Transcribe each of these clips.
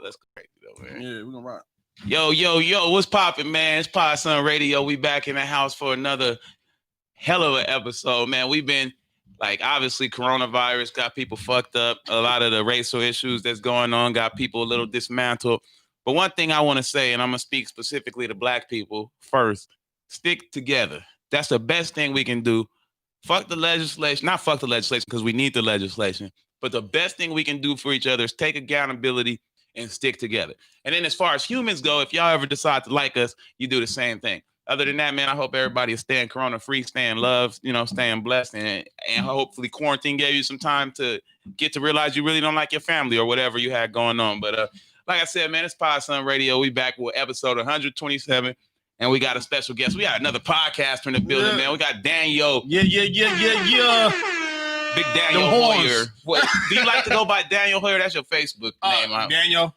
let's go crazy though, man. Yeah, we're gonna rock. Yo, what's poppin', man? It's Podson Radio. We back in the house for another hell of an episode, man. We've been, obviously coronavirus got people fucked up. A lot of the racial issues that's going on got people a little dismantled. But one thing I want to say, and I'm going to speak specifically to black people first, stick together. That's the best thing we can do. Fuck the legislation. Not fuck the legislation because we need the legislation. But the best thing we can do for each other is take accountability and stick together. And then as far as humans go, if y'all ever decide to like us, you do the same thing. Other than that, man, I hope everybody is staying corona-free, staying loved, staying blessed, and hopefully quarantine gave you some time to get to realize you really don't like your family or whatever you had going on. But like I said, man, it's Podson Radio. We back with episode 127, and we got a special guest. We got another podcaster in the building, man. We got Danyo. Yeah. Big Danyo Hoyer. What, do you like to go by Danyo Hoyer? That's your Facebook name. Danyo.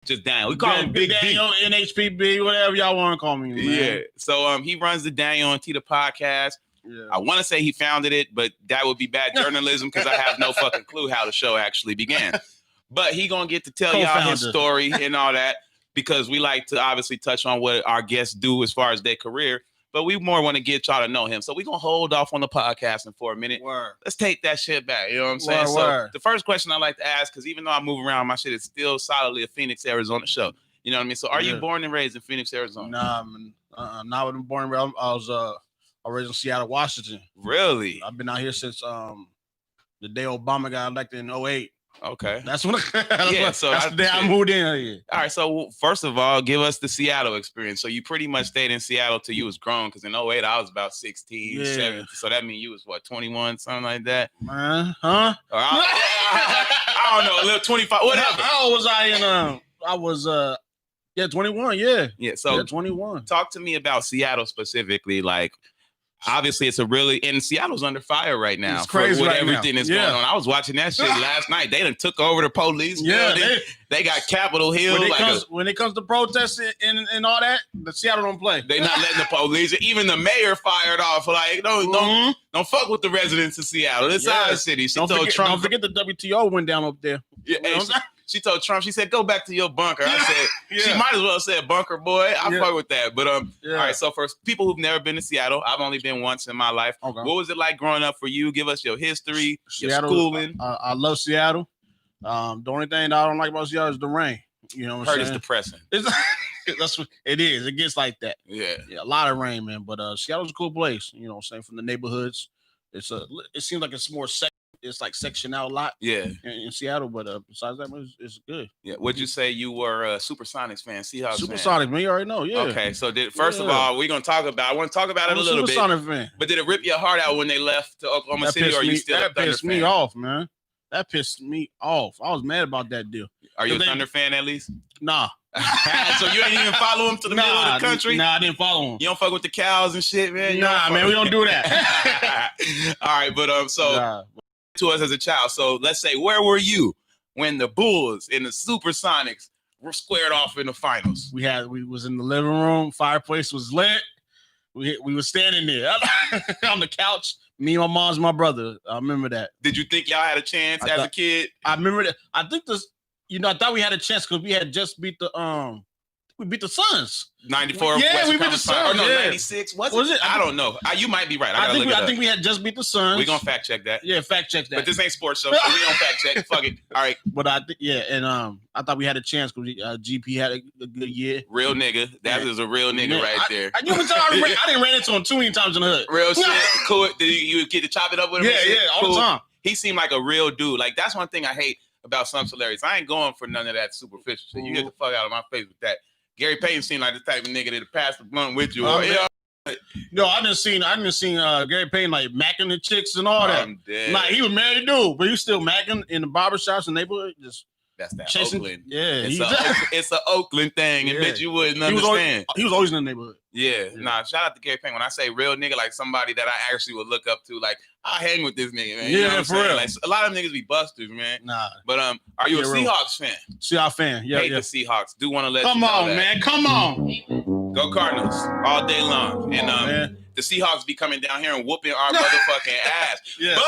Just Danyo. We call him Big Danyo, NHPB, whatever y'all want to call me, man. Yeah. So he runs the Danyo and Tita podcast. Yeah. I want to say he founded it, but that would be bad journalism because I have no fucking clue how the show actually began. But he gonna get to tell y'all his story and all that because we like to obviously touch on what our guests do as far as their career. But we more want to get y'all to know him. So we're going to hold off on the podcasting for a minute. Word. Let's take that shit back. You know what I'm saying? So the first question I like to ask, because even though I move around, my shit is still solidly a Phoenix, Arizona show. You know what I mean? So are you born and raised in Phoenix, Arizona? Nah, not born and raised. I was raised in Seattle, Washington. Really? I've been out here since the day Obama got elected in 2008. Okay. That's the day I moved in here. All right. So first of all, give us the Seattle experience. So you pretty much stayed in Seattle till you was grown, because in 2008 I was about 16, 17. So that means you was what, 21, something like that? Man, huh? I don't know, a little 25, whatever. How old was I in I was 21, yeah. Yeah, so 21. Talk to me about Seattle specifically. Obviously, it's and Seattle's under fire right now. It's crazy with right everything that's going on. I was watching that shit last night. They done took over the police. Yeah, they got Capitol Hill. When it comes to protests and all that, the Seattle don't play. They not letting the police. Even the mayor fired off. Don't fuck with the residents of Seattle. It's our city. Don't forget the WTO went down up there. Yeah, she told Trump, she said, go back to your bunker. I said, she might as well have said bunker, boy. I fuck with that. But all right, so for people who've never been to Seattle, I've only been once in my life. Okay. What was it like growing up for you? Give us your history, Seattle, your schooling. I love Seattle. The only thing that I don't like about Seattle is the rain. You know what I'm saying? It's depressing. That's what it is. It gets like that. Yeah, a lot of rain, man. But Seattle's a cool place. You know what I'm saying? From the neighborhoods. It seems like it's more it's like sectioned out a lot in Seattle, but besides that, it's good. Yeah. Would you say you were a Supersonics fan, Seahawks Supersonics, man, you already know, yeah. Okay, so first of all, I want to talk about it a little bit. Supersonics fan. But did it rip your heart out when they left to Oklahoma City, or are you still a Thunder fan? That pissed me off, man. That pissed me off. I was mad about that deal. Are you a Thunder fan at least? Nah. So you ain't even follow him to the middle of the country? Nah, I didn't follow him. You don't fuck with the cows and shit, man? Nah, man, we don't do that. All right, but to us as a child. So let's say, where were you when the Bulls and the Supersonics were squared off in the finals? We was in the living room. Fireplace was lit. We was standing there on the couch. Me, my mom's, my brother. I remember that. Did you think y'all had a chance as a kid? I remember that. I think I thought we had a chance because we had just beat the Suns. 94. Yeah, we beat the Suns. 96. Was it? I don't know. You might be right. I think we had just beat the Suns. We're gonna fact check that. Yeah, fact check that. But this ain't sports show, so we don't fact check. Fuck it. All right. But I thought we had a chance because GP had a good year. Real nigga. That is a real nigga right there. I didn't ran into him too many times in the hood. Real shit. Cool. Did you get to chop it up with him? Yeah, all the time. He seemed like a real dude. That's one thing I hate about some celebrities. I ain't going for none of that superficial shit. You get the fuck out of my face with that. Gary Payton seemed like the type of nigga that'll pass the blunt with you. No, I didn't see Gary Payton macking the chicks and all that. I'm dead. He was married dude, but he was still macking in the barbershops in the neighborhood. That's that chasing, Oakland. Yeah, it's an Oakland thing, and bitch, you wouldn't understand. He was always in the neighborhood. Yeah, nah. Shout out to Gary Payton. When I say real nigga, somebody that I actually would look up to, I hang with this nigga, man. You know for real. A lot of niggas be busters, man. Nah. But are you a Seahawks fan? Seahawks fan. Yeah. Hate the Seahawks. Do want to let you know on, that. Man. Come on. Go Cardinals all day long, and the Seahawks be coming down here and whooping our motherfucking ass. Yeah.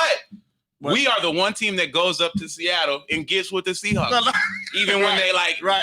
But we are the one team that goes up to Seattle and gets with the Seahawks, even when they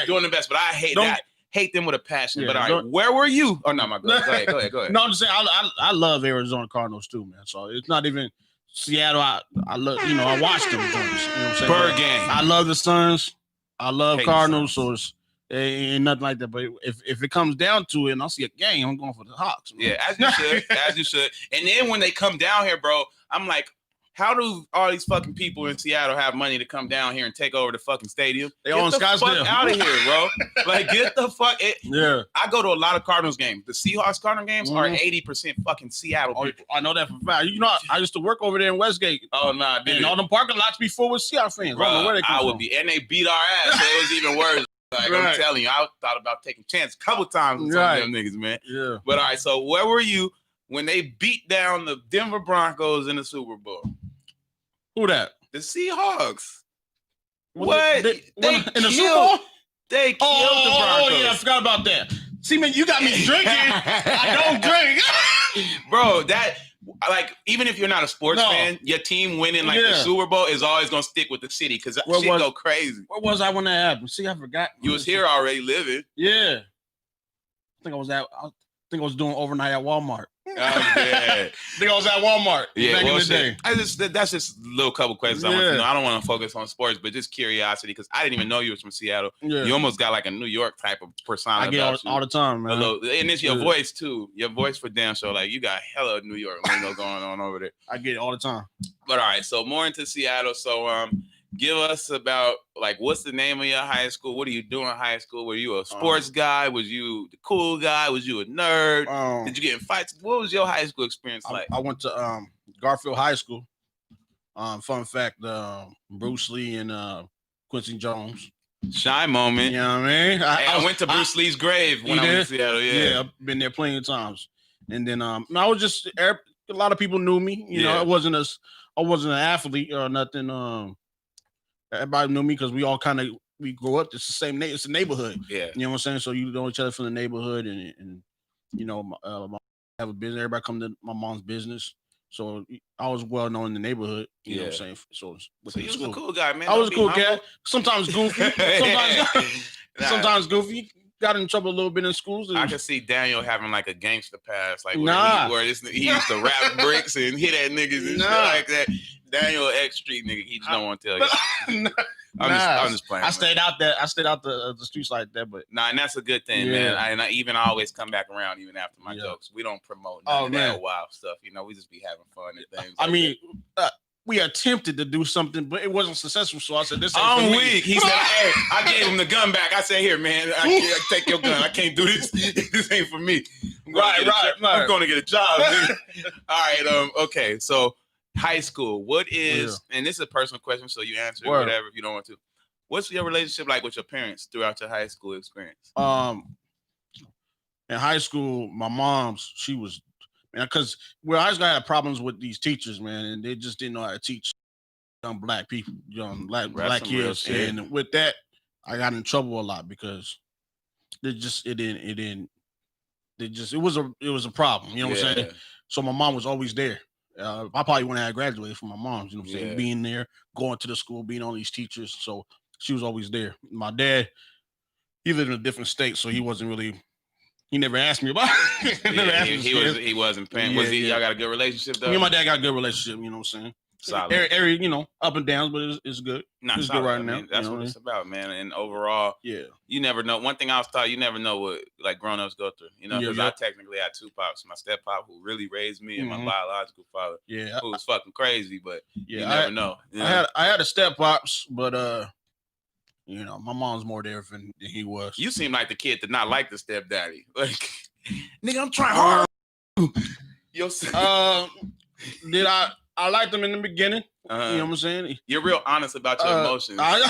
doing the best. But I hate them with a passion. But all right, where were you? Oh no, my God. Go ahead. No, I'm just saying I love Arizona Cardinals too, man. So it's not even Seattle. I love, I watched them. You know what I'm saying? Bird game. I love the Suns. I love Cardinals. So it's ain't nothing like that. But if it comes down to it, and I see a game, I'm going for the Hawks. Man. Yeah, as you should. And then when they come down here, bro, I'm like, how do all these fucking people in Seattle have money to come down here and take over the fucking stadium? They own Scottsdale. Out of here, bro. Like, get the fuck. Yeah. I go to a lot of Cardinals games. The Seahawks Cardinals games are 80% fucking Seattle people. I know that for a fact. I used to work over there in Westgate. Oh, nah. And all them parking lots be full with Seattle fans. Bro, I don't know where they come from. be. And they beat our ass, so it was even worse. Like, I'm telling you, I thought about taking chances a couple times with some of them niggas, man. Yeah. But all right, so where were you when they beat down the Denver Broncos in the Super Bowl? Who that? The Seahawks. What? They in the Super Bowl? They killed the Broncos. Oh, yeah, I forgot about that. See, man, you got me drinking. I don't drink. Bro, even if you're not a sports fan, your team winning the Super Bowl is always going to stick with the city because that shit go crazy. Where was I when that happened? See, I forgot. You was here already living. Yeah. I think I was doing overnight at Walmart. Oh, yeah. I think I was at Walmart back in the day. That's just a little couple questions I want to know. I don't want to focus on sports, but just curiosity because I didn't even know you was from Seattle. Yeah. You almost got like a New York type of persona. I get all the time, man. And it's your voice too. Your voice for damn sure. Like you got hella New York lingo going on over there. I get it all the time. But all right, so more into Seattle. So give us about what's the name of your high school? What are you doing in high school? Were you a sports guy? Was you the cool guy? Was you a nerd? Did you get in fights? What was your high school experience like? I went to Garfield High School. Fun fact, Bruce Lee and Quincy Jones. Shy moment. You know what I mean? I went to Bruce Lee's grave when I was in Seattle. Yeah, I've been there plenty of times. And then I was just a lot of people knew me. You know, I wasn't an athlete or nothing. Everybody knew me because we all we grew up. It's the same. It's a neighborhood. Yeah, you know what I'm saying. So you know each other from the neighborhood, and my have a business. Everybody come to my mom's business. So I was well known in the neighborhood. You know what I'm saying. So you was a cool guy, man. I was a cool cat. Sometimes goofy. Sometimes goofy. Got in trouble a little bit in schools. I could see Danyo having like a gangster past, like where he used to rap bricks and hit at niggas and shit like that. Danyo X Street nigga, he just don't want to tell you. I'm just playing. I stayed out the streets like that, but and that's a good thing, man. I always come back around even after my jokes. We don't promote that wild stuff, we just be having fun and things. I mean, we attempted to do something, but it wasn't successful. So I said, "This ain't I'm weak." He said, "Hey," I gave him the gun back. I said, "Here, man, I can't take your gun. I can't do this. This ain't for me." I'm going to get a job. All right. Okay. So, high school. What is? And this is a personal question, so you answer it, whatever if you don't want to. What's your relationship like with your parents throughout your high school experience? In high school, my mom's she was. Because I always had problems with these teachers, man, and they just didn't know how to teach young black people, black kids. And with that, I got in trouble a lot because it was a problem. You know what I'm saying? So my mom was always there. I probably wouldn't have graduated from my mom's, you know what I'm saying? Being there, going to the school, being on these teachers. So she was always there. My dad, he lived in a different state, so he wasn't really. He never asked me about it. He wasn't paying. Y'all got a good relationship though? Me and my dad got a good relationship, you know what I'm saying? Solid. Every up and downs, but it's good. It's good right now. That's what it's about, man. And overall, you never know. One thing I was taught, you never know what grown-ups go through. Because I technically had two pops. My step pop who really raised me and my biological father. Who was fucking crazy, but you never know. I had a step pops, but my mom's more there than he was. You seem like the kid that not like the stepdaddy. Like, nigga, I'm trying hard. Did I liked him in the beginning. You know what I'm saying? You're real honest about your emotions. I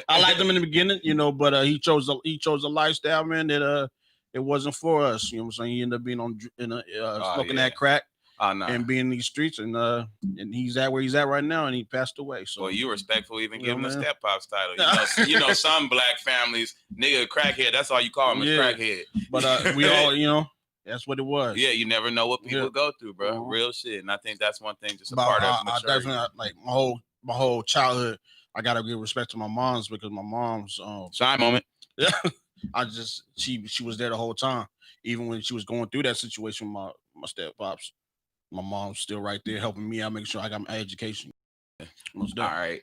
liked him in the beginning, but he chose a lifestyle, man, that it wasn't for us. You know what I'm saying? He ended up being smoking that crack. And being in these streets, and he's at where he's at right now, and he passed away. So, you respectful even give him a step pops title. Some black families, nigga, crackhead. That's all you call him, is crackhead. But we all, That's what it was. Yeah, you never know what people go through, bro. Real shit. And I think that's one thing, just a but part of maturity. I definitely, like, my whole childhood, I gotta give respect to my mom's, because my mom's shy moment. Yeah. She was there the whole time. Even when she was going through that situation with my step pops, my mom's still right there helping me out, making sure I got my education. All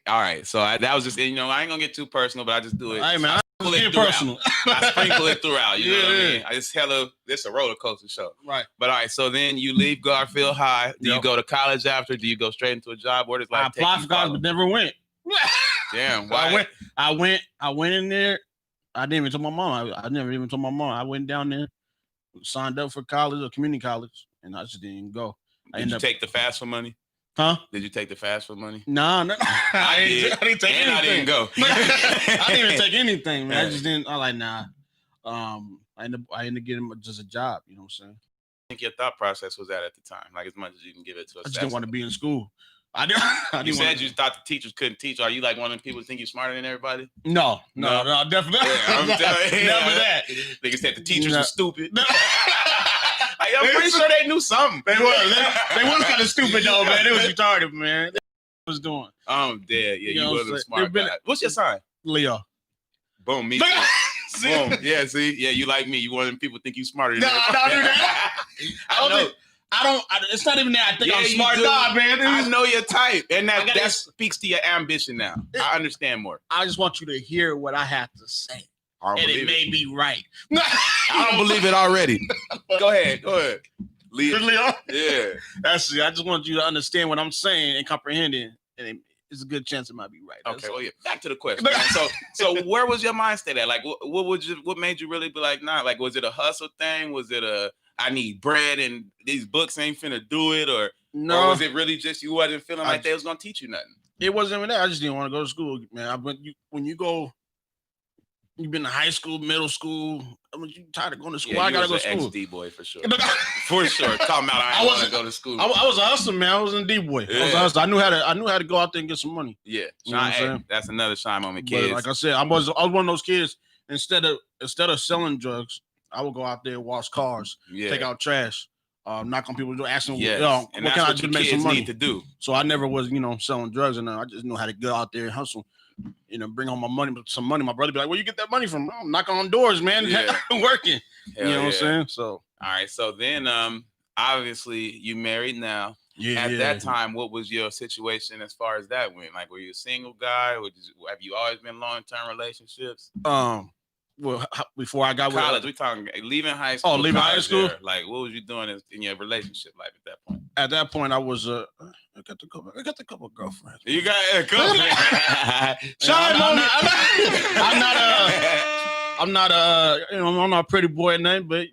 right. So that was just, I ain't gonna get too personal, but I just do it. Hey man, I get personal. I sprinkle it throughout. You know what I mean? I just this a roller coaster show. Right. But all right. So then you leave Garfield High. Do you go to college after? Do you go straight into a job? Where does life take you? I applied for college, but never went. Damn. Why? I went in there. I didn't even tell my mom. I never even told my mom. I went down there, signed up for college or community college, and I just didn't go. Did you take the FAFSA money? Huh? Did you take the FAFSA money? No. I didn't take anything. I didn't go. I didn't even take anything, man. I just didn't. I like, nah. I ended up getting just a job. You know what I'm saying? I think your thought process was that at the time, like as much as you can give it to us. I just didn't want to be in school. You said you thought the teachers couldn't teach. Are you like one of the people who think you're smarter than everybody? No, definitely. Yeah, I'm telling you, never that. Niggas said the teachers were stupid. I'm pretty sure they knew something. They was kind of stupid though, man. They was retarded, man. They was doing. I'm dead. Yeah, you wasn't smart. What's your sign? Leo. Boom, me too. Boom. Yeah, see? Yeah, you like me. You one of them people think you smarter than everybody. I don't. It's not even that I think I'm smart. Nah, man. I know your type, and that speaks to your ambition now. I understand more. I just want you to hear what I have to say, and it may be right. I don't believe it already. Go ahead. Leo. Yeah, that's it. I just want you to understand what I'm saying and comprehend it, and it's a good chance it might be right. Okay. Well, yeah. Back to the question. So where was your mindset at? Like, what made you really be like, nah? Like, was it a hustle thing? Was it I need bread and these books ain't finna do it, or was it really just you wasn't feeling like they was gonna teach you nothing? It wasn't even that. I just didn't want to go to school, man. When you go, you've been to high school, middle school. I mean, you tired of going to school. Yeah, I gotta go to school. Ex-D boy for sure. For sure. Talking about I want to go to school. I was a hustler, man. I was a D boy. Yeah. I knew how to go out there and get some money. Yeah, you know what I'm saying? That's another shine moment, kids. But like I said, I was one of those kids. Instead of selling drugs, I would go out there and wash cars, take out trash, knock on people's door, ask them, what can I do to make some money? Need to do. So I never was, selling drugs, and I just knew how to go out there and hustle, bring home some money. My brother be like, "Where you get that money from?" I'm knocking on doors, man, working. Hell, you know what I'm saying? So all right. So then, obviously, you married now. Yeah. At that time, what was your situation as far as that went? Like, were you a single guy, or have you always been long-term relationships? Well, before I got college, we talking leaving high school. Oh, leaving high school. Like, what was you doing in your relationship life at that point? At that point, I was I got a couple of girlfriends. You got a girlfriend? I'm not a pretty boy or nothing, but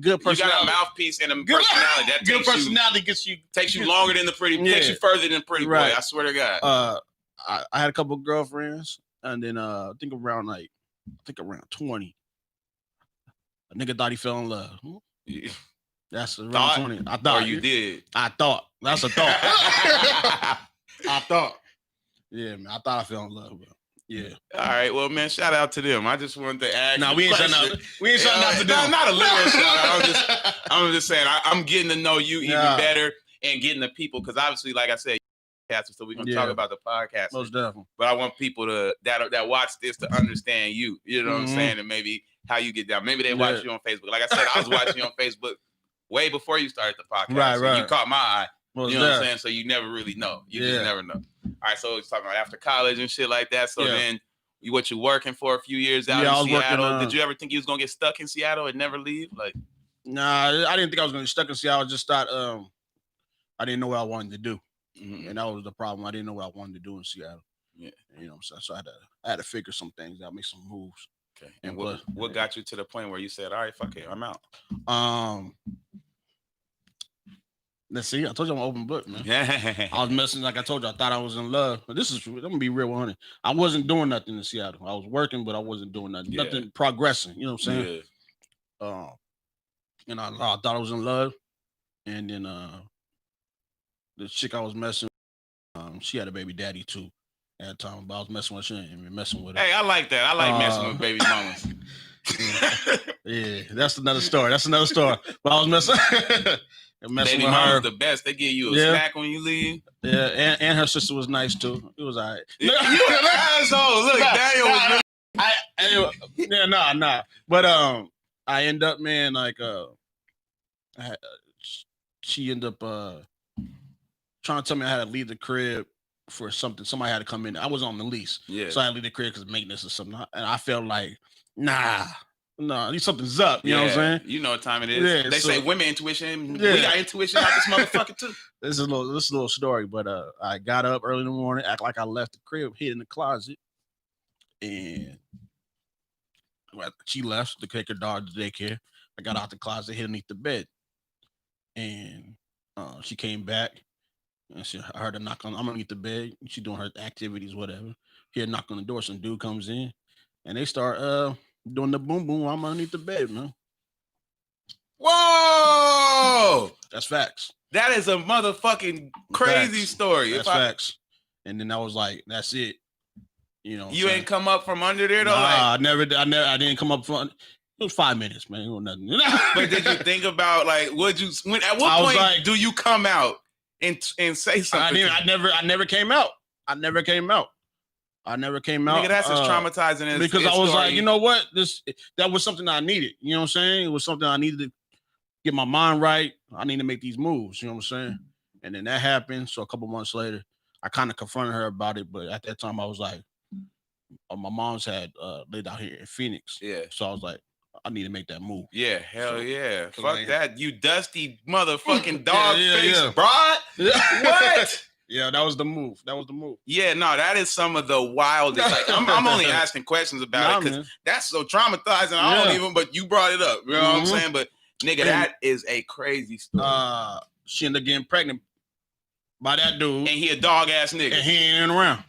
good personality. You got a mouthpiece and a personality. That good personality takes you longer than the pretty. Takes you further than pretty boy. I swear to God. I had a couple of girlfriends, and then I think around 20, a nigga thought he fell in love. Yeah. That's around 20. I thought. Or you did. I thought. That's a thought. I thought. Yeah, man. I thought I fell in love, bro. Yeah. All right. Well, man, shout out to them. I just wanted to ask. No, we ain't shouting out. We ain't shouting out to them. Not a little shout out. I'm just saying. I'm getting to know you even better and getting the people, because obviously, like I said, so we're gonna talk about the podcast. Most definitely. But I want people that watch this to understand you. You know what I'm saying, and maybe how you get down. Maybe they watch you on Facebook. Like I said, I was watching you on Facebook way before you started the podcast. Right. You caught my eye. You know what I'm saying? So you never really know. You just never know. All right. So it's talking about after college and shit like that. So then you working for a few years out in Seattle. Did you ever think you was gonna get stuck in Seattle and never leave? Like, nah, I didn't think I was gonna get stuck in Seattle. I just thought I didn't know what I wanted to do. And that was the problem. I didn't know what I wanted to do in Seattle. Yeah. So I had to figure some things out, make some moves. Okay. And what got you to the point where you said, all right, fuck it, I'm out? Let's see. I told you I'm an open book, man. I was messing, like I told you, I thought I was in love. But this is true. I'm gonna be real 100. I wasn't doing nothing in Seattle. I was working, but I wasn't doing nothing. Nothing progressing. You know what I'm saying? Yeah. And I thought I was in love. And then the chick I was messing with, she had a baby daddy too at the time, but I was messing with her and messing with her. Hey, I like that. I like messing with baby mamas. Yeah, that's another story. But I was messing Baby with mama's her. the best. They give you a snack when you leave. Yeah, and her sister was nice too. It was all right. You an asshole. Look, Danyo was nah. But I end up, man, like she ended up trying to tell me I had to leave the crib for something. Somebody had to come in. I was on the lease. Yeah. So I had to leave the crib because maintenance or something. And I felt like, nah, something's up. You know what I'm saying? You know what time it is. Yeah, they say women intuition. Yeah. We got intuition out this motherfucker too. This is a little story, but I got up early in the morning, act like I left the crib, hid in the closet, and she left to take her dog to daycare. I got out the closet, hid underneath the bed, and she came back. And I heard her knock on. I'm underneath the bed. She doing her activities, whatever. Hear a knock on the door. Some dude comes in, and they start doing the boom boom. I'm underneath the bed, man. Whoa, that's facts. That is a motherfucking crazy story. That's facts. And then I was like, that's it. You know, you ain't come up from under there though. Nah, I didn't come up from. It was 5 minutes, man. It was nothing. But did you think about like, at what point like, do you come out? And say something. I never came out. Nigga, that's as traumatizing as because I was like, you know what? That was something I needed. You know what I'm saying? It was something I needed to get my mind right. I need to make these moves. You know what I'm saying? And then that happened. So a couple months later, I kind of confronted her about it. But at that time, I was like, my mom's had lived out here in Phoenix. Yeah. So I was like, I need to make that move. Yeah, hell yeah. Fuck that. You dusty motherfucking dog face broad. What? Yeah, that was the move. Yeah, no, that is some of the wildest. Like, I'm only asking questions about it because that's so traumatizing. I don't even, but you brought it up. You know what I'm saying? But nigga, that is a crazy story. She ended up getting pregnant by that dude. And he a dog ass nigga. And he ain't around.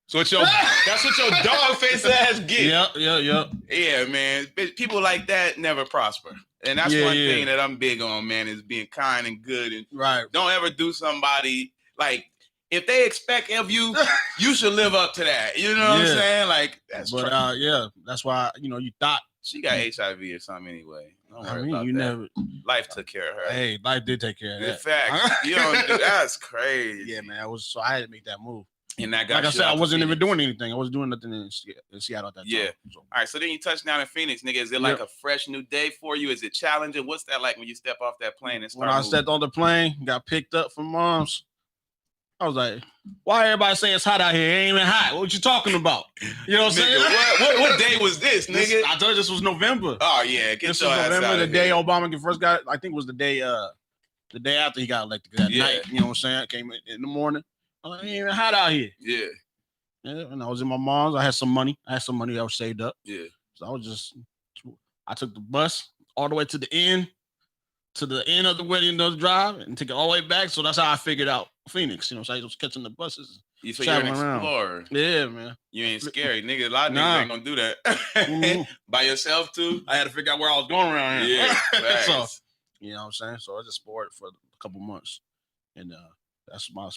So that's what your dog face ass get. Yep. Yeah, man. People like that never prosper. And that's one thing that I'm big on, man, is being kind and good. And don't ever do somebody like, if they expect of you, you should live up to that. You know what I'm saying? Like, that's that's why, you thought she got HIV or something anyway. Don't worry about that. Life took care of her. Hey, life did take care of that. In fact, that's crazy. Yeah, man. So I had to make that move. And that got like I said, I wasn't even doing anything. I wasn't doing nothing in Seattle at that time. Yeah. So. All right. So then you touched down in Phoenix, nigga. Is it like a fresh new day for you? Is it challenging? What's that like when you step off that plane and start When I stepped on the plane, got picked up from mom's, I was like, why everybody say it's hot out here? It ain't even hot. What you talking about? You know what I'm saying? What day was this, nigga? I told you this was November. Oh, yeah. This was November, the day Obama first got, I think it was the day after he got elected. That night, you know what I'm saying? I came in the morning. I was like, it ain't even hot out here. Yeah. And I was in my mom's. I had some money. I was saved up. Yeah. So I took the bus all the way to the end of the wedding drive and took it all the way back. So that's how I figured out Phoenix. You know, so I was catching the buses. So you're an explorer. Around. Yeah, man. You ain't scary. Nigga, a lot of niggas ain't gonna do that. By yourself too? I had to figure out where I was going around here. Yeah. So, you know what I'm saying? So I just explored for a couple months. And that's my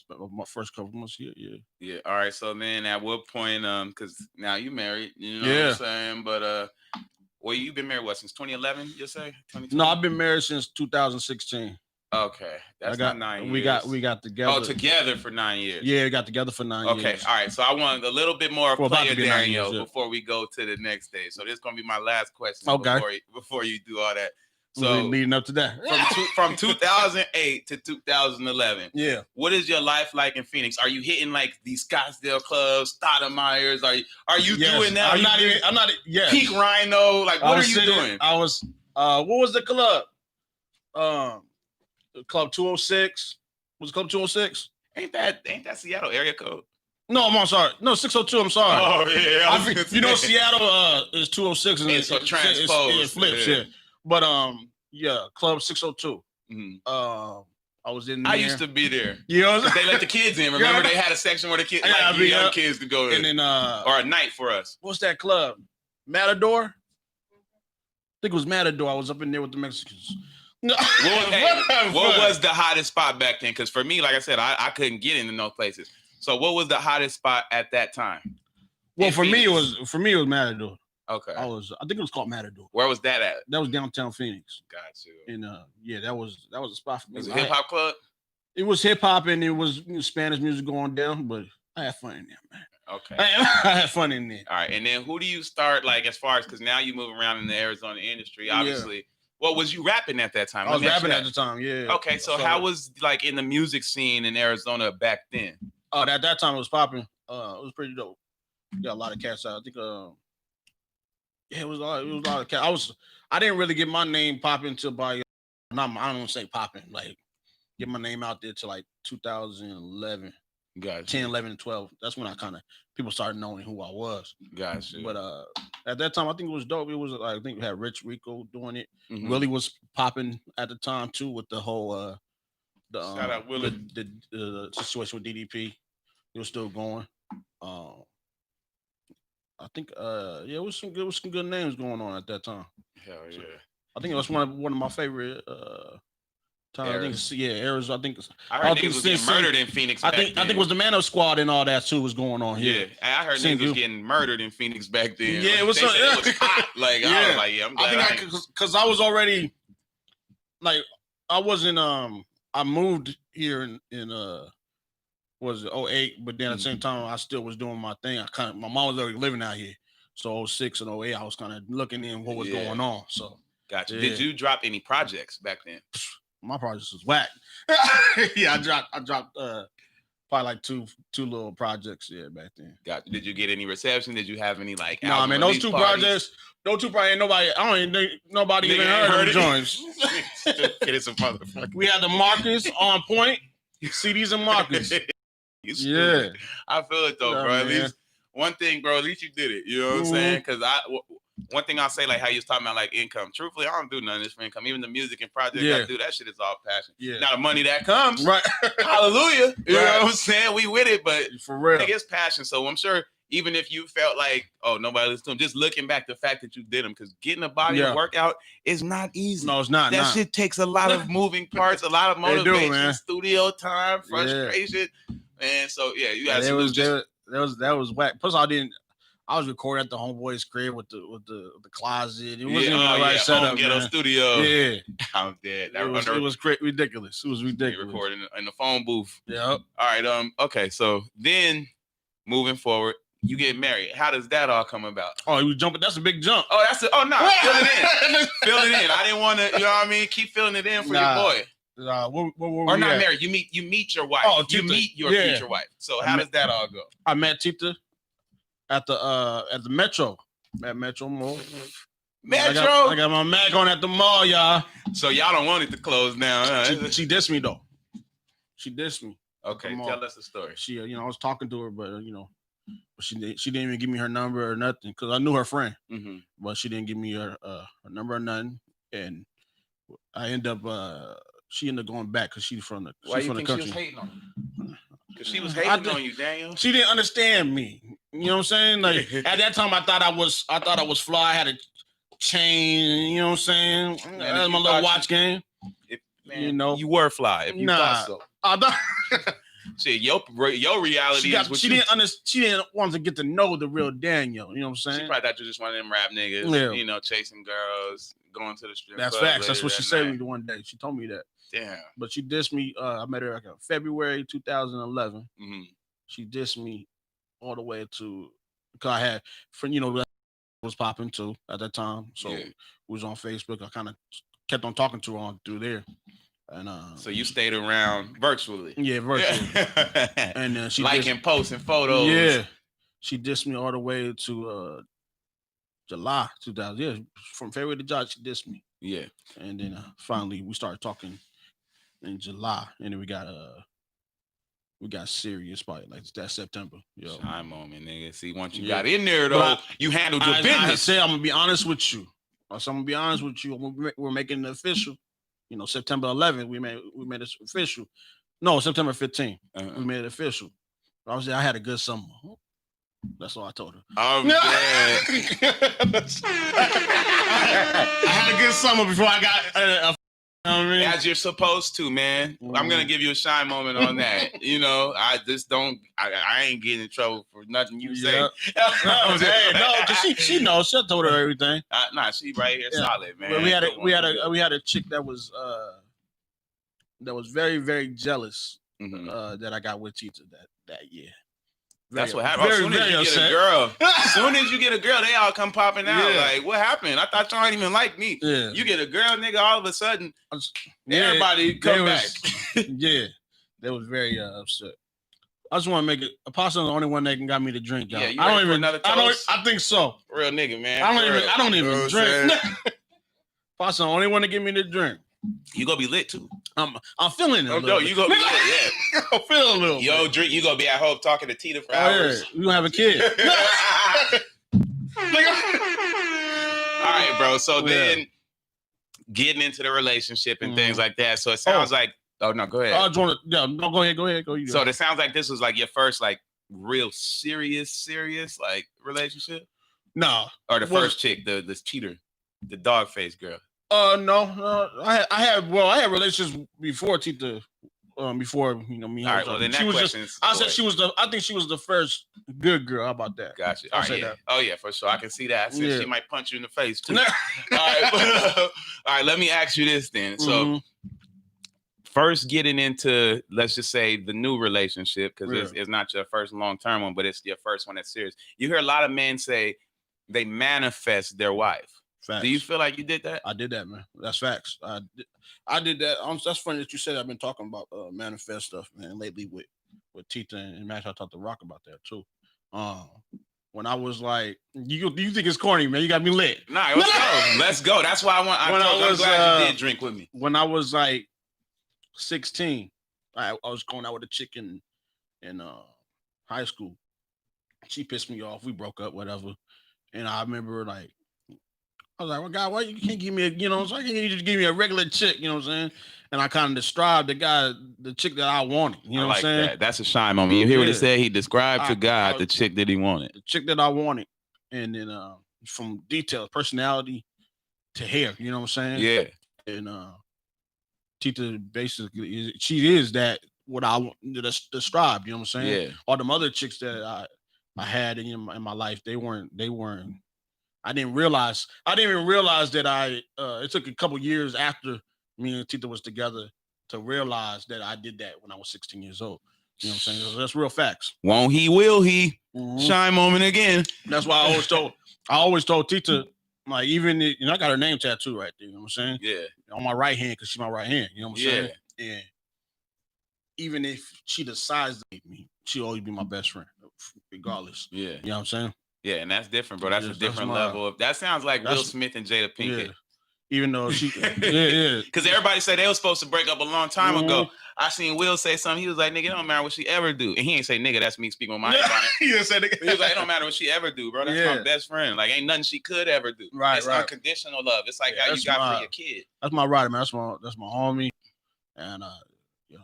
first couple months here. Yeah. All right. So then, at what point? Because now you married. You know what I'm saying? But you've been married since 2011? You say? No, I've been married since 2016. Okay, that's not 9 years. We got together. Oh, together for 9 years. Yeah, we got together for 9 years. Okay, all right. So I want a little bit more player Danyo before we go to the next day. So this is gonna be my last question. Before you do all that. So leading up to that, from 2008 to 2011. Yeah. What is your life like in Phoenix? Are you hitting like these Scottsdale clubs, Stoudemire's? Are you doing that? I'm not. Yeah. Peak Rhino. Like, what are you doing? I was. What was the club? Club 206. Was it Club 206? Ain't that Seattle area code? No, I'm sorry. No, 602. I'm sorry. Oh yeah. Seattle is 206 and so transposed. It flips. Yeah. But Club 602. Mm-hmm. I was in there. I used to be there. You know, they let the kids in. Remember, they had a section where the kids, young kids, could go in. And then, or a night for us. What's that club? Matador. I think it was Matador. I was up in there with the Mexicans. What was the hottest spot back then? Because for me, like I said, I couldn't get into those places. So what was the hottest spot at that time? Well, for me it was Matador. Okay. I think it was called Matador. Where was that at? That was downtown Phoenix. Got you. And yeah, that was a spot for me. It was a hip hop club? It was hip hop and it was Spanish music going down, but I had fun in there, man. Okay. I had fun in there. All right. And then who do you start like as far as because now you move around in the Arizona industry, obviously. Yeah. What was you rapping at that time? I was rapping at the time, yeah. Okay, so how was like in the music scene in Arizona back then? At that time it was popping. It was pretty dope. Got a lot of cats out. I think it was a lot of cats. I didn't really get my name popping until by I don't want to say popping, like get my name out there to like 2011. Gotcha. 10, 11, and 12. That's when I kind of people started knowing who I was. Gotcha. But at that time, I think it was dope. It was I think we had Rich Rico doing it. Mm-hmm. Willie was popping at the time too with the whole shout out Willie. The situation with DDP. It was still going. I think it was some good names going on at that time. Hell yeah. So, I think it was one of my favorite time. I think Arizona. I heard niggas was getting murdered in Phoenix. I think it was the Mano Squad and all that too was going on here. Yeah, I heard niggas was getting murdered in Phoenix back then. Yeah, it was. It was hot. Like yeah. I was like, yeah, I'm glad. I think because I was already like I wasn't. I moved here in was it 08, but then at the same time I still was doing my thing. My mom was already living out here, so 06 and 08 I was kind of looking in what was going on. So gotcha. Yeah. Did you drop any projects back then? My projects was whack. Yeah, I dropped probably like two little projects back then. Gotcha. Did you get any reception? Did you have any like nah, man, those two projects ain't nobody nobody even heard of joints. It's a motherfucker. We had the markers on point, CDs and markers. Yeah. I feel it though, bro. Man. At least one thing, bro, at least you did it. You know what I'm saying? Because one thing I'll say, like how you was talking about like income. Truthfully, I don't do none of this for income. Even the music and projects I do, that shit is all passion. Yeah. Now the money that comes, right? Hallelujah. You know what I'm saying? We with it, but for real, it's passion. So I'm sure even if you felt like, oh, nobody listened to them, just looking back, the fact that you did them, because getting a body to work out is not easy. No, it's not. That shit takes a lot of moving parts, a lot of motivation, studio time, frustration. And so you guys that was whack. Plus I was recording at the homeboy's crib with the closet. It wasn't even the right setup. Ghetto studio. Yeah, I'm dead. It was ridiculous. It was ridiculous. Recording in the phone booth. Yep. All right. Okay. So then, moving forward, you get married. How does that all come about? Oh, you jumping? That's a big jump. Oh, that's it. Oh no, fill it in. Fill it in. I didn't want to. You know what I mean? Keep filling it in for your boy. Where or not married. You meet your wife. Oh, Tita. You meet your future wife. So how does that all go? I met Tita at the Metro. At Metro Mall. Metro. I got my Mac on at the mall, y'all. So y'all don't want it to close now. Huh? She dissed me though. She dissed me. Okay, tell us the story. She, I was talking to her, but she didn't even give me her number or nothing because I knew her friend. Mm-hmm. But she didn't give me her number or nothing, and I she ended up going back because she's from the country. She was hating on you? Because she was hating on you, Danyo. She didn't understand me. You know what I'm saying? Like at that time, I thought I was fly. I had a chain. You know what I'm saying? I had my little watch game. You were fly. If you thought so. I thought. Shit, your reality is what she didn't want to get to know the real Danyo. You know what I'm saying? She probably thought you just one of them rap niggas. Chasing girls, going to the strip. That's facts. That's what she said to me one day. She told me that. Damn. But she dissed me. I met her like February 2011. Mm-hmm. She dissed me all the way to because I had friend. Was popping too at that time, so we was on Facebook. I kind of kept on talking to her on through there. And so you stayed around virtually. Yeah, virtually. And she liking posts and photos. Yeah. She dissed me all the way to July 2000. Yeah, from February to July, she dissed me. Yeah. And then finally we started talking in July, and then we got serious probably like that September. Time moment, nigga. See, once you got in there though, you handled your business. I said I'm gonna be honest with you. We're making it official. September 11th, we made it official. No, September 15th, we made it official. I had a good summer. That's all I told her. I'm dead. I had a good summer before I got know what I mean? As you're supposed to, man. I'm gonna give you a shine moment on that. You know, I just don't. I ain't getting in trouble for nothing you say. Hey, no, cause she knows. She told her everything. Nah, she right here, solid, man. But we had a chick that was very, very jealous that I got with Tita that year. That's what happened. As soon as you get a girl, as soon as you get a girl, they all come popping out. Yeah. Like, what happened? I thought y'all didn't even like me. Yeah. You get a girl, nigga, all of a sudden, everybody come back. Yeah, they was very upset. I just want to make it. Apostle the only one that can got me to drink, y'all. Yeah, I don't even. I think so. Real nigga, man. I don't even drink. Apostle the only one to give me the drink. You gonna be lit too. I'm feeling it. Oh no, you gonna be lit, yeah. I'm feeling a little. Yo, drink. You gonna be at home talking to Tita for hours. Yeah. You gonna have a kid. All right, bro. So then, getting into the relationship and things like that. So it sounds like. Oh no, go ahead. No, go ahead. Go. So it sounds like this was like your first like real serious like relationship. No, or the first chick, the cheater, the dog face girl. No. I had relationships before Tita. Before me. All right. Well, then that question. I think she was the first good girl. How about that? Gotcha. All right. Yeah. Oh yeah, for sure. I can see that. She might punch you in the face too. All right. Let me ask you this then. So, first getting into, let's just say, the new relationship, because it's not your first long-term one, but it's your first one that's serious. You hear a lot of men say they manifest their wife. Facts. Do you feel like you did that? I did that, man. That's facts. I did that. That's funny that you said. I've been talking about manifest stuff, man, lately with Tita and Max. I talked to Rock about that too. When I was like, you think it's corny, man? You got me lit. Nah, let's go. That's why I'm glad you did drink with me. When I was like 16, I was going out with a chick in high school. She pissed me off. We broke up, whatever. And I remember like. I was like, well, God, why you can't give me why can't you just give me a regular chick, you know what I'm saying? And I kind of described the chick that I wanted, you know what I'm saying? That. That's a shine moment. You hear what he said? He described to God the chick that he wanted. The chick that I wanted. And then from details, personality to hair, you know what I'm saying? Yeah. And Tita basically, she is that what I described, you know what I'm saying? Yeah. All them other chicks that I had in my life, they weren't. I didn't realize that it took a couple years after me and Tita was together to realize that I did that when I was 16 years old. You know what I'm saying? So that's real facts. Won't he, will he? Shine moment again. That's why I always told Tita, like, even, I got her name tattoo right there, you know what I'm saying? Yeah. On my right hand, because she's my right hand, you know what I'm saying? And even if she decides to hate me, she'll always be my best friend, regardless. Yeah. You know what I'm saying? Yeah, and that's different, bro. That's a different level of. That sounds like Will Smith and Jada Pinkett. Yeah. Even though she, yeah. Because everybody said they were supposed to break up a long time ago. I seen Will say something. He was like, "Nigga, it don't matter what she ever do." And he ain't say, "Nigga." That's me speaking with my mind. He didn't say nigga. He was like, "It don't matter what she ever do, bro. That's my best friend. Like, ain't nothing she could ever do. It's unconditional love. It's like how you got for your kid." That's my rider, man. That's my homie, and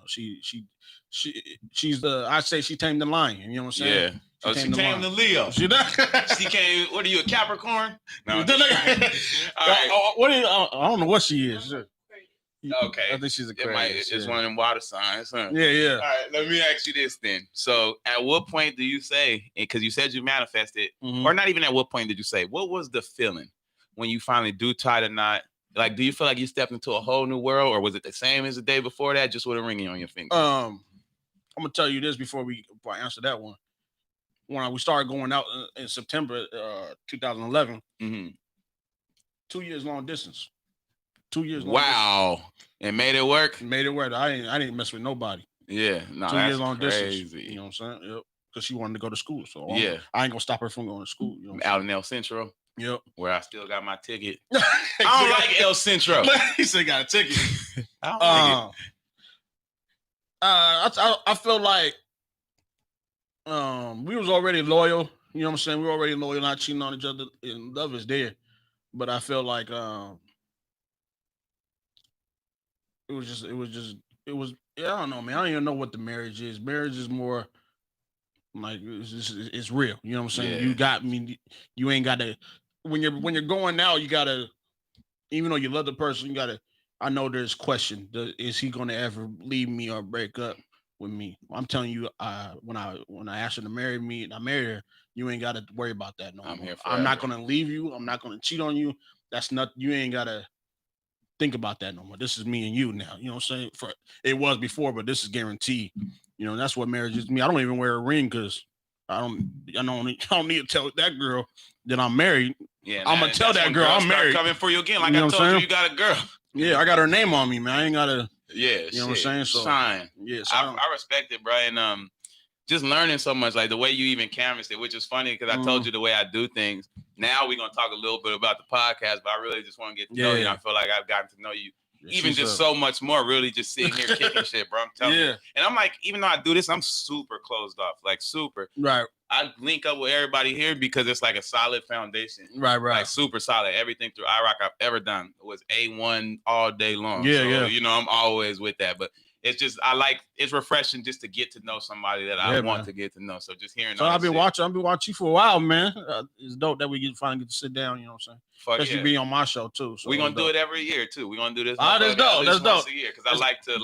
she's the. I say she tamed the lion. You know what I'm saying? Yeah. She came to Leo. She came. What are you, a Capricorn? No. All right. What? I don't know what she is. Okay. I think she's a Aquarius. It's one of them water signs. Huh? Yeah. All right. Let me ask you this then. So, at what point do you say? Because you said you manifested, or not even at what point did you say? What was the feeling when you finally do tie the knot? Like, do you feel like you stepped into a whole new world, or was it the same as the day before that, just with a ring on your finger? I'm gonna tell you this before I answer that one. When we started going out in September 2011, 2 years long distance. 2 years long distance. And made it work? Made it work. I didn't mess with nobody. Yeah. No, 2 years long crazy. distance. You know what I'm saying? Yep. Because she wanted to go to school. So I ain't gonna stop her from going to school. You know out in El Centro? Yep. Where I still got my ticket. I don't like El Centro. He said got a ticket. I don't like it. I feel like we was already loyal, you know what I'm saying? We were already loyal, not cheating on each other, and love is there. But I felt like it was I don't know, man. I don't even know what the marriage is. Marriage is more like it's real, you know what I'm saying? Yeah. You got me, you ain't gotta when you're going out, you gotta, even though you love the person, you gotta I know there's question. Is he going to ever leave me or break up with me? I'm telling you, when I asked her to marry me and I married her, you ain't got to worry about that no more. I'm not going to leave you. I'm not going to cheat on you. That's not. You ain't got to think about that no more. This is me and you now. You know what I'm saying? It was before, but this is guaranteed. You know, that's what marriage is to me. I don't even wear a ring because I don't need to tell that girl that I'm married. Yeah, I'm gonna tell that girl I'm married. Coming for you again, like I told you, you got a girl. Yeah, I got her name on me, man. I ain't gotta. Yeah, you know what I'm saying. So sign. Yeah, I respect it, bro, and just learning so much, like the way you even canvassed it, which is funny because I told you the way I do things. Now we're gonna talk a little bit about the podcast, but I really just want to get to know you. And I feel like I've gotten to know you even just so much more. Really, just sitting here kicking shit, bro. I'm telling you. And I'm like, even though I do this, I'm super closed off, like super. Right. I link up with everybody here because it's like a solid foundation. Right. Like super solid. Everything through iRock I've ever done was A1 all day long. Yeah, so, you know, I'm always with that. But it's just it's refreshing just to get to know somebody that I want to get to know. So just hearing. So I've been watching you for a while, man. It's dope that we finally get to sit down. You know what I'm saying? Especially be on my show too. So we're gonna do it every year too. We're gonna do this. That's dope. That's dope. Once a year because I like to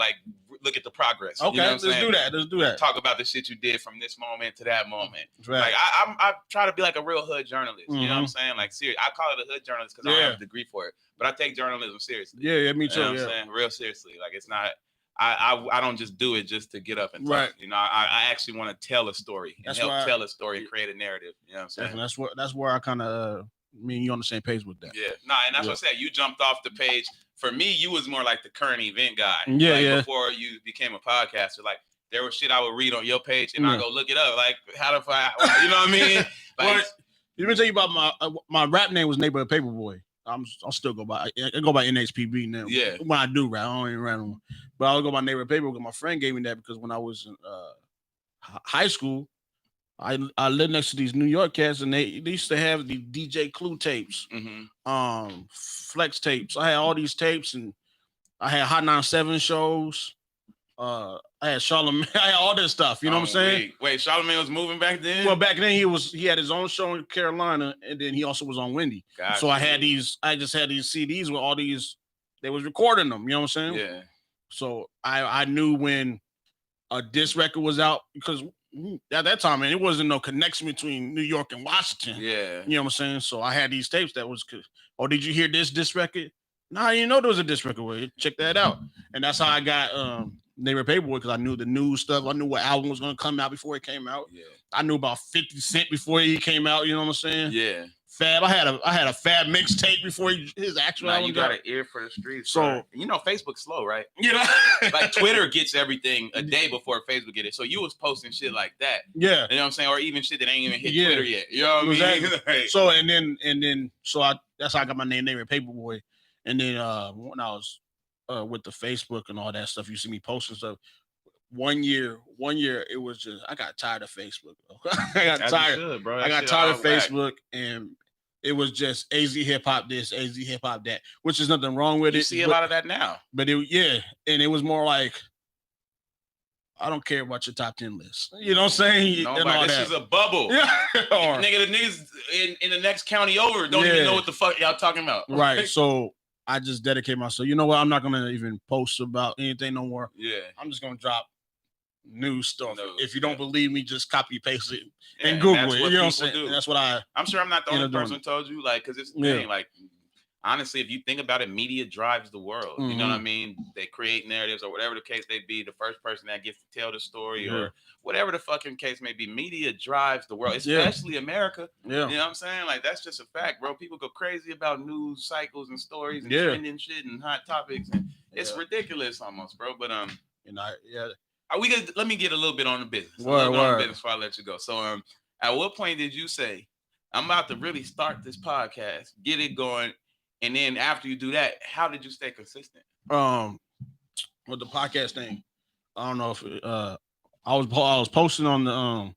look at the progress. Okay, you know let's do that. Let's do that. Talk about the shit you did from this moment to that moment. Right. Like I try to be like a real hood journalist. You know what I'm saying? Like serious. I call it a hood journalist because I don't have a degree for it, but I take journalism seriously. Yeah, me too. You know what I'm saying? Real seriously. Like it's not. I don't just do it just to get up and talk. Right. You know, I actually want to tell a story and tell a story and create a narrative. You know what I'm saying? Definitely. That's where I kind of me and you on the same page with that. Yeah. And that's what I said. You jumped off the page. For me, you was more like the current event guy. Before you became a podcaster, like there was shit I would read on your page and I go look it up. Like how to find, you know what I mean? Like, let me tell you about my rap name was Neighborhood Paperboy. I'll still go by NHPB now. Yeah. When I do rap, I don't even rap anymore. But I'll go by Neighborhood Paperboy because my friend gave me that because when I was in high school, I lived next to these New York cats and they used to have the DJ Clue tapes, Flex tapes. I had all these tapes and I had Hot 97 shows. I had Charlamagne. I had all this stuff. You know what I'm saying? Wait, Charlamagne was moving back then? Well, back then he had his own show in Carolina, and then he also was on Wendy. Gotcha. So I just had these CDs with all these. They was recording them. You know what I'm saying? Yeah. So I knew when a disc record was out because at that time, man, it wasn't no connection between New York and Washington. Yeah. You know what I'm saying? So I had these tapes that was. Oh, did you hear this disc record? No, I didn't know there was a disc record. Check that out. And that's how I got Neighborhood Paperboy because I knew the news stuff. I knew what album was gonna come out before it came out. Yeah. I knew about 50 Cent before he came out. You know what I'm saying? Yeah. Fab. I had a Fab mixtape before his actual album. You got an ear for the streets. So bro. You know Facebook's slow, right? You know, like Twitter gets everything a day before Facebook get it. So you was posting shit like that. Yeah. You know what I'm saying? Or even shit that ain't even hit Twitter yet. You know what I mean? Like, so and then that's how I got my Neighborhood Paperboy. And then when I was with the Facebook and all that stuff, you see me posting stuff. One year, it was just I got tired of Facebook. I got tired, bro. I got tired of Facebook, and it was just AZ hip hop this, AZ hip hop that, which is nothing wrong with it. You see a lot of that now, but and it was more like I don't care about your top 10 list. You know what I'm saying? Nobody, this is a bubble. Yeah. The niggas in the next county over don't even know what the fuck y'all talking about. Right. So I just dedicate myself. You know what? I'm not gonna even post about anything no more. Yeah. I'm just gonna drop new stuff. If you don't believe me, just copy paste it and Google it. You know what I'm saying? That's what I'm sure I'm not the only person who told you, like, because it's the thing, like, honestly, if you think about it, media drives the world. You know what I mean? They create narratives or whatever the case may be. The first person that gets to tell the story or whatever the fucking case may be, media drives the world, especially America. Yeah. You know what I'm saying? Like, that's just a fact, bro. People go crazy about news cycles and stories and trending shit and hot topics. And it's ridiculous almost, bro. But, let me get a little bit on the business. Business before I let you go. So, at what point did you say, I'm about to really start this podcast, get it going, and then after you do that, how did you stay consistent? With the podcast thing, I don't know if I was posting on the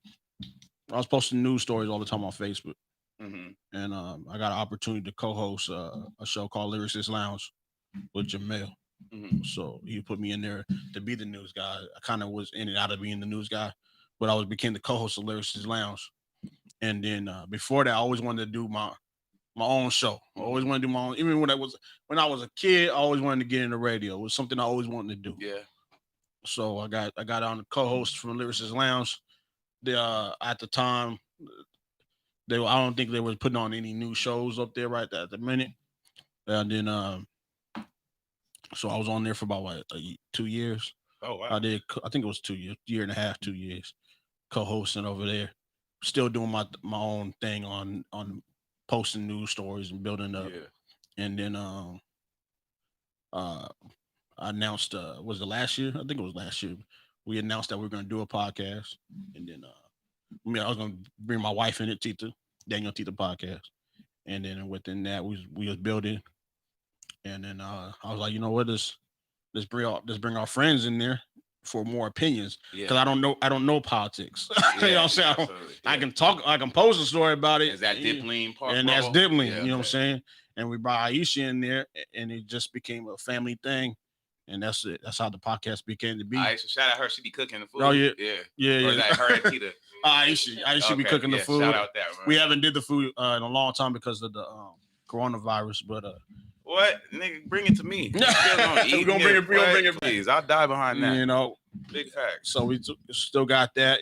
I was posting news stories all the time on Facebook, and I got an opportunity to co-host a show called Lyricist Lounge with Jamel. So he put me in there to be the news guy. I kind of was in and out of being the news guy, but I became the co-host of Lyricist Lounge. And then before that, I always wanted to do my my own show. I always wanted to do my own. Even when I was a kid, I always wanted to get into radio. It was something I always wanted to do. Yeah. So I got on the co-host from Lyricist Lounge. They at the time I don't think they were putting on any new shows up there right at the minute. And then so I was on there for about 2 years. Oh wow. I think it was 2 years, year and a half, 2 years, co-hosting over there. Still doing my own thing on posting news stories and building up. Yeah. And then I announced was it last year? I think it was last year. We announced that we were gonna do a podcast. And then I was gonna bring my wife in it, Tita, Danyo Tita podcast. And then within that we was building. And then I was like, you know what, let's bring our friends in there for more opinions. Because I don't know politics. You know what I'm saying? I can post a story about it. Is that Dipling part? And that's Dipling, you know what I'm saying? And we brought Aisha in there, and it just became a family thing. And that's it. That's how the podcast became to be. Aisha, shout out her. She be cooking the food. Oh, yeah. Yeah. Or is that her and Tita? Aisha be cooking the food. Shout out that, man. We haven't did the food in a long time because of the coronavirus, but what, nigga, bring it to me. We're gonna bring it, please. I'll die behind that. You know, big fact. So we still got that,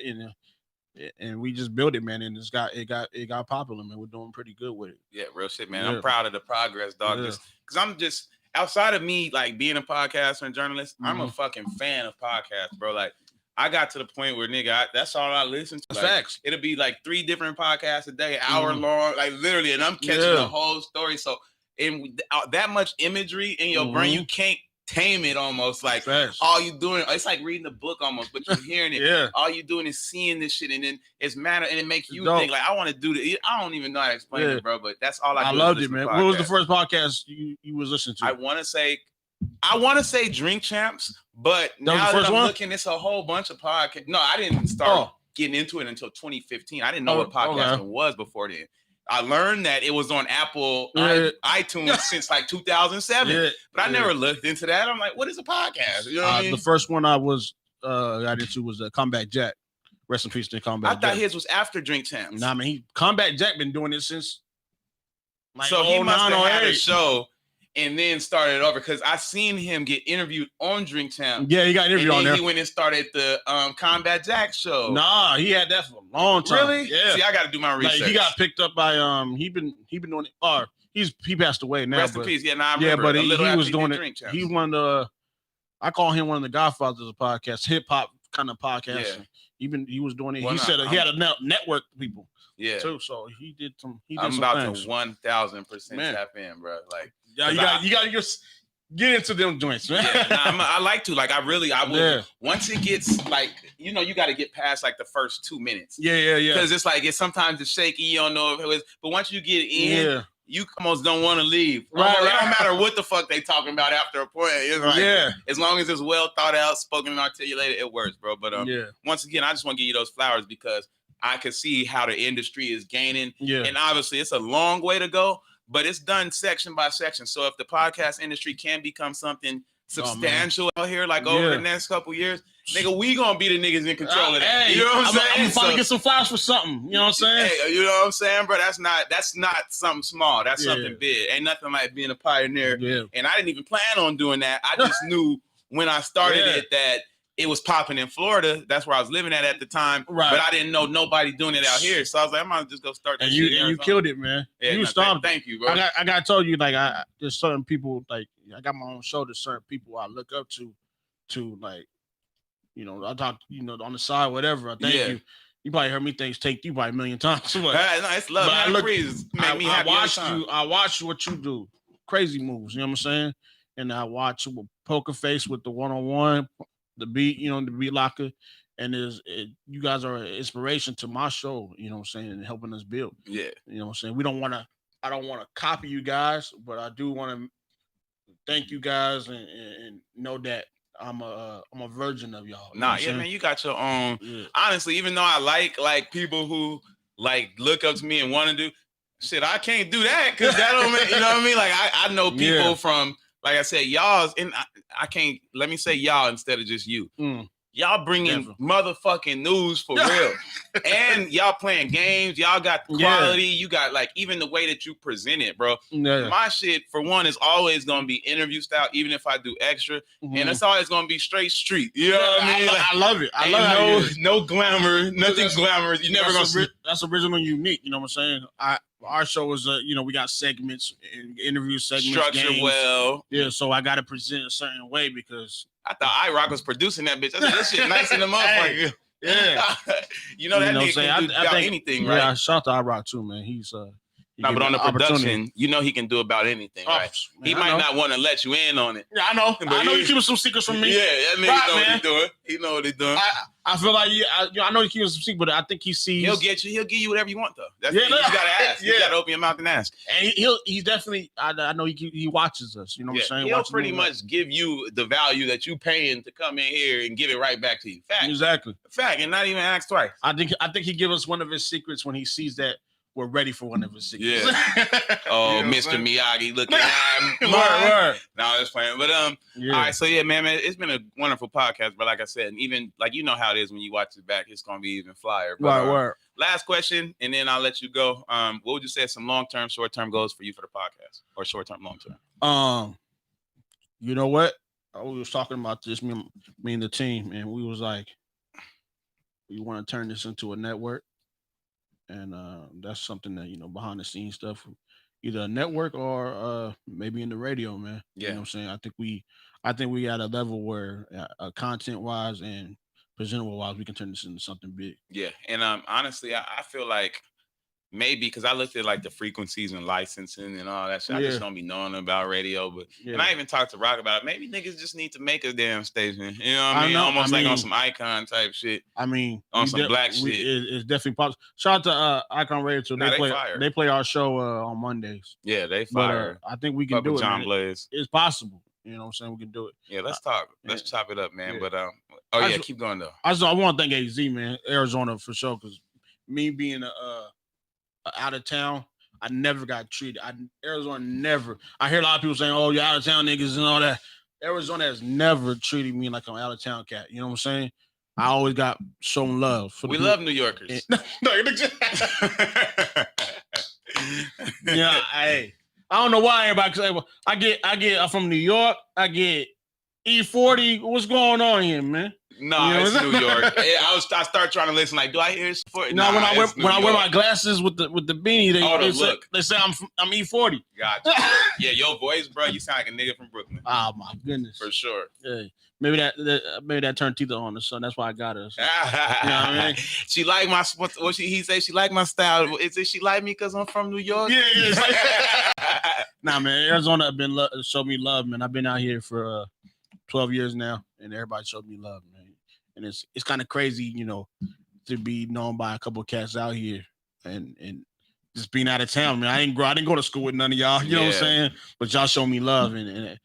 and we just built it, man, and it got popular, man. We're doing pretty good with it. Yeah, real shit, man. Yeah. I'm proud of the progress, dog. Because I'm just outside of me, like being a podcaster and journalist. I'm a fucking fan of podcasts, bro. Like, I got to the point where, nigga, that's all I listen to. Like, facts. It'll be like 3 different podcasts a day, hour long, like literally, and I'm catching the whole story. So, and that much imagery in your brain, you can't tame it almost. Like, all you doing, it's like reading a book almost, but you're hearing it. All you doing is seeing this shit, and then it's matter, and it makes you think, like, I want to do this. I don't even know how to explain it, bro, but that's all I do. I loved it, man. What was the first podcast you was listening to? I want to say Drink Champs, but now that I'm looking, it's a whole bunch of podcasts. No, I didn't start getting into it until 2015. I didn't know what podcasting was before then. I learned that it was on Apple iTunes since like 2007, but I never looked into that. I'm like, what is a podcast? You know what I mean? The first one I was got into was Combat Jack. Rest in peace to Combat Jack. I thought his was after Drink Champs. Nah, man, Combat Jack been doing it since. Like, so he must have had a show and then started over, because I seen him get interviewed on Drink Champs. Yeah, he got interviewed on there. He went and started the Combat Jack show. Nah, he had that for a long time. Really? Yeah. See, I got to do my research. Like, he got picked up by he been doing it. He passed away now. Rest in peace. Yeah, nah, I remember. Yeah, but he was doing it. He one of the, I call him one of the godfathers of podcast, hip hop kind of podcast. Yeah. He was doing it. He said he had a network people. Yeah. Too. So he did some. I'm about to 1,000% tap in, bro. Like, yeah, you got to just get into them joints, man. Yeah, I like to. Like, I will. Yeah. Once it gets like, you got to get past like the first 2 minutes. Yeah. Because it's like sometimes it's shaky. You don't know if it was, but once you get in, you almost don't want to leave. Right. It don't matter what the fuck they talking about after a point. It's like, as long as it's well thought out, spoken and articulated, it works, bro. But once again, I just want to give you those flowers because I can see how the industry is gaining. Yeah. And obviously it's a long way to go, but it's done section by section. So if the podcast industry can become something substantial out here, like over the next couple years, nigga, we gonna be the niggas in control of that. You know what I'm saying? I'm finally get some flowers for something. You know what I'm saying? Hey, you know what I'm saying, bro? That's not something small. That's something big. Ain't nothing like being a pioneer. Yeah. And I didn't even plan on doing that. I just knew when I started it that it was popping in Florida. That's where I was living at the time. Right. But I didn't know nobody doing it out here. So I was like, I might just go start this shit. And you killed it, man. Yeah, you stopped. Thank you, bro. I got to tell you, like, there's certain people, like, I got my own show. There's certain people I look up to like, I talk, on the side, whatever. I thank you. You probably heard me take you probably a million times. No, it's love. I watch what you do. Crazy moves. You know what I'm saying? And I watch with Poker Face with the one-on-one, the beat, the beat locker. And you guys are an inspiration to my show, you know what I'm saying, and helping us build. Yeah. You know what I'm saying? I don't want to copy you guys, but I do want to thank you guys and know that I'm a virgin of y'all. Nah, man, you got your own. Yeah. Honestly, even though I like people who like look up to me and want to do shit, I can't do that because that don't make, you know what I mean? Like I know people from, like I said, y'all's, and I can't, let me say y'all instead of just you. y'all bringing motherfucking news for real. And y'all playing games. Y'all got quality. Yeah. You got like even the way that you present it, bro. Yeah. My shit, for one, is always going to be interview style, even if I do extra. Mm-hmm. And it's always going to be straight street. You know what I mean? I love it. I love it. No glamour. Nothing glamorous. You never going to see. That's original and unique. You know what I'm saying? Our show is, we got segments, interview segments. Structured games. Well. Yeah, so I got to present a certain way because. I thought iRock was producing that bitch. I said, this shit nice in the motherfucker. Yeah. You know that nigga can do about anything, right? Yeah, shout to iRock too, man. He's no, but on the production, he can do about anything, right? Man, he might not want to let you in on it. Yeah, I know. I know you keeping some secrets from me. Yeah, that nigga know what he's doing. He know what he's doing. I feel like I know you keeping some secrets, but I think he sees. He'll give you whatever you want though. That's you gotta ask. You gotta open your mouth and ask. And he's definitely. I know he watches us. You know what I'm saying? He'll pretty much give you the value that you paying to come in here and give it right back to you. Fact. Exactly. Fact, and not even ask twice. I think he give us one of his secrets when he sees that. We're ready for one of his secrets. Yeah. Oh, Mr. Miyagi looking at word. No, it's playing. But all right. So yeah, man, it's been a wonderful podcast. But like I said, and even like you know how it is when you watch it back, it's gonna be even flyer. But, word. Last question, and then I'll let you go. What would you say some long-term, short-term goals for you for the podcast, or short-term, long-term? You know what? We was talking about this, me and the team, and we was like, we want to turn this into a network. And that's something that, behind the scenes stuff, either a network or maybe in the radio, man. Yeah. You know what I'm saying? I think we at a level where content wise and presentable wise, we can turn this into something big. Yeah. And honestly, I feel like maybe because I looked at like the frequencies and licensing and all that shit. I just don't be knowing about radio. But and I even talked to Rock about it. Maybe niggas just need to make a damn station. You know what I mean? Almost like on some Icon type shit. I mean, on some black shit. It's definitely possible. Shout out to Icon Radio too. They play our show on Mondays. Yeah, they fire. But I think we can do it. John Blaze. It's possible. You know what I'm saying? We can do it. Yeah, let's talk. Let's chop it up, man. But keep going though. I want to thank AZ, man. Arizona for sure, because me being out of town, I never got treated. Arizona never. I hear a lot of people saying, "Oh, you're out of town niggas and all that." Arizona has never treated me like I'm out of town cat. You know what I'm saying? I always got shown love. We love New Yorkers. Yeah, I don't know why everybody say, well, I get. I'm from New York. I get E40. What's going on here, man? No, it's New York. I start trying to listen. Like, do I hear it? No, when I wear my glasses with the beanie, they say I'm E40. Gotcha. Yeah, your voice, bro. You sound like a nigga from Brooklyn. Oh my goodness, for sure. Yeah. Maybe that turned Tita on the son. That's why I got her. So. You know what I mean? She like my he say she like my style. Is it she like me because I'm from New York? Yeah. Nah, man. Arizona showed me love, man. I've been out here for 12 years now, and everybody showed me love, man. And it's kind of crazy, to be known by a couple of cats out here and just being out of town, man. I didn't go to school with none of y'all, you know what I'm saying? But y'all show me love, and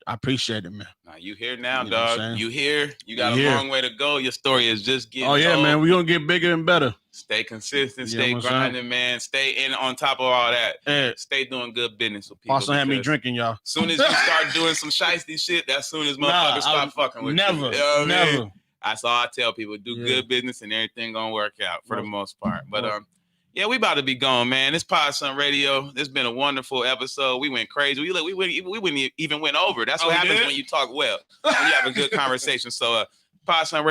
I appreciate it, man. Nah, you here now, dog. You here. You got a long way to go. Your story is just getting told. Man. We're going to get bigger and better. Stay consistent. Stay grinding, man. Stay in on top of all that. Yeah. Stay doing good business with people. Podson had me drinking, y'all. Soon as you start doing some shiesty shit, that's soon as motherfuckers stop fucking with you. Never. You know what never. I mean? That's all I tell people. Do good business and everything going to work out for the most part. But, yeah, we about to be gone, man. It's Podson Radio. This has been a wonderful episode. We went crazy. We wouldn't even went over. That's what happens when you talk well. When you have a good conversation. So, Podson Radio.